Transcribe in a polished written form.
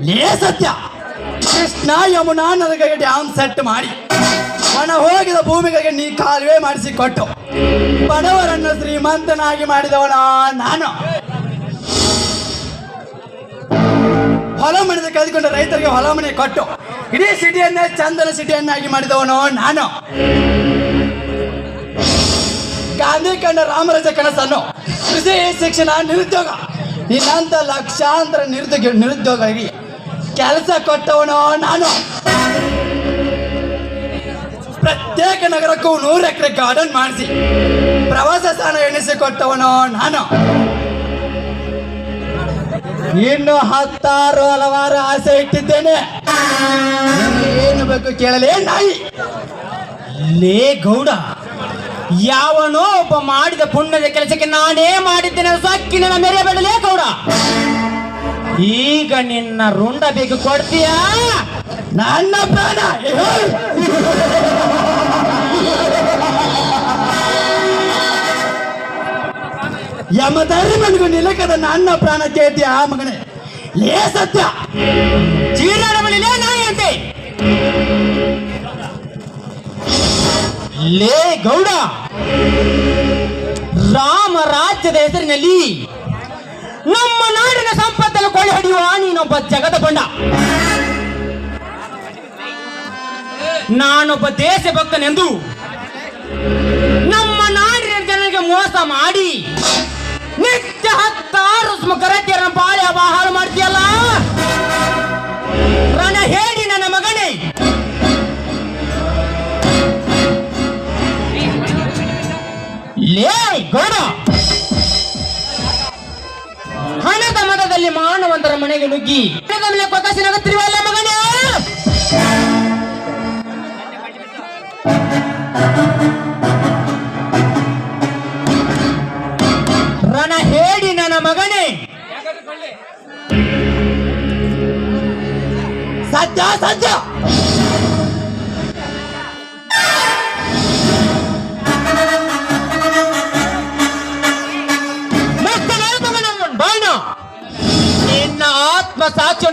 ಲೇ ಸತ್ಯ, ಕೃಷ್ಣ ಯಮುನಾ ನದಿಗಳಿಗೆ ಡ್ಯಾಮ್ ಸೆಟ್ ಮಾಡಿ ಒಣ ಹೋಗಿದ ಭೂಮಿಗಳಿಗೆ ನೀ ಕಾಲುವೆ ಮಾಡಿಸಿಕೊಟ್ಟು ಬಡವರನ್ನು ಶ್ರೀಮಂತನಾಗಿ ಮಾಡಿದವನ ನಾನು. ಹೊಲ ಮನೆದ ಕಳೆದುಕೊಂಡ ರೈತರಿಗೆ ಹೊಲ ಮನೆ ಕೊಟ್ಟು ಇಡೀ ಸಿಟಿಯನ್ನೇ ಚಂದನ ಸಿಟಿಯನ್ನಾಗಿ ಮಾಡಿದವನು ನಾನು. ಗಾಂಧಿ ಕಂಡ ರಾಮರಾಜ ಕನಸನ್ನು ಕೃಷಿ, ಶಿಕ್ಷಣ, ನಿರುದ್ಯೋಗ ಇನ್ನಂತ ಲಕ್ಷಾಂತರ ನಿರುದ್ಯೋಗಿಗೆ ಕೆಲಸ ಕೊಟ್ಟವನು ನಾನು. ಪ್ರತ್ಯೇಕ ನಗರಕ್ಕೂ 100 ಎಕರೆ ಗಾರ್ಡನ್ ಮಾಡಿಸಿ ಪ್ರವಾಸ ಸ್ಥಾನ ಎಣಿಸಿಕೊಟ್ಟವನು ನಾನು. ಇನ್ನು ಹಲವಾರು ಆಸೆ ಇಟ್ಟಿದ್ದೇನೆ. ಏನು ಬೇಕು ಕೇಳಲೇ ನಾಯಿ. ಲೇ ಗೌಡ, ಯಾವನೋ ಒಬ್ಬ ಮಾಡಿದ ಪುಣ್ಯದ ಕೆಲಸಕ್ಕೆ ನಾನೇ ಮಾಡಿದ್ದೇನೆ ಸಾಕಿ ನನ್ನ ಮೆರೆಯಬೇಡಲೇ ಗೌಡ. ಈಗ ನಿನ್ನ ರುಂಡ ಬೇಕು ಕೊಡ್ತೀಯಾ? ನನ್ನ ಪ್ರಾಣ ಯಮಧರ್ಮನಿಗೂ ನಿಲಕದ ನನ್ನ ಪ್ರಾಣ ಕೇಳ್ತೀಯ ಮಗನೇ? ಲೇ ಸತ್ಯ, ಚೀರಾಡ ಬಳಿಲೇ ನಾಯಿ ಅಂತೆ. ಲೇ ಗೌಡ, ರಾಮ ರಾಜ್ಯದ ಹೆಸರಿನಲ್ಲಿ ನಮ್ಮ ನಾಡಿನ ಸಂಪತ್ತನ್ನು ಕೊಳ್ಳೆ ಹೊಡೆಯುವ ನೀನೊಬ್ಬ ಜಗದ ಬಂಡ. ನಾನೊಬ್ಬ ದೇಶಭಕ್ತನೆಂದು ನಮ್ಮ ನಾಡಿನ ಜನರಿಗೆ ಮೋಸ ಮಾಡಿ ನಿತ್ಯ 10 ಸ್ಮಕರತಿಯರನ್ನು ಬಾಳೆ ಹಾಳು ಮಾಡ್ತೀಯಲ್ಲ. ರಣ ಹೇಳಿ ನನ್ನ ಮಗನೇ, ಲೇ ಗೌಡ, ಹಣದ ಮದದಲ್ಲಿ ಮಾನವಂತರ ಮನೆಗೆ ನುಗ್ಗಿ ಹಣದ ಮೇಲೆ ಕೊಕಸಿನಾಗುತ್ತಿರುವಲ್ಲ ಮಗನೇ. ರಣ ಹೇಳಿ ನನ್ನ ಮಗನೇ, ಸತ್ಯ ಸತ್ಯ ನಿನ್ನ ಆತ್ಮ ಸಾಕ್ಷಿ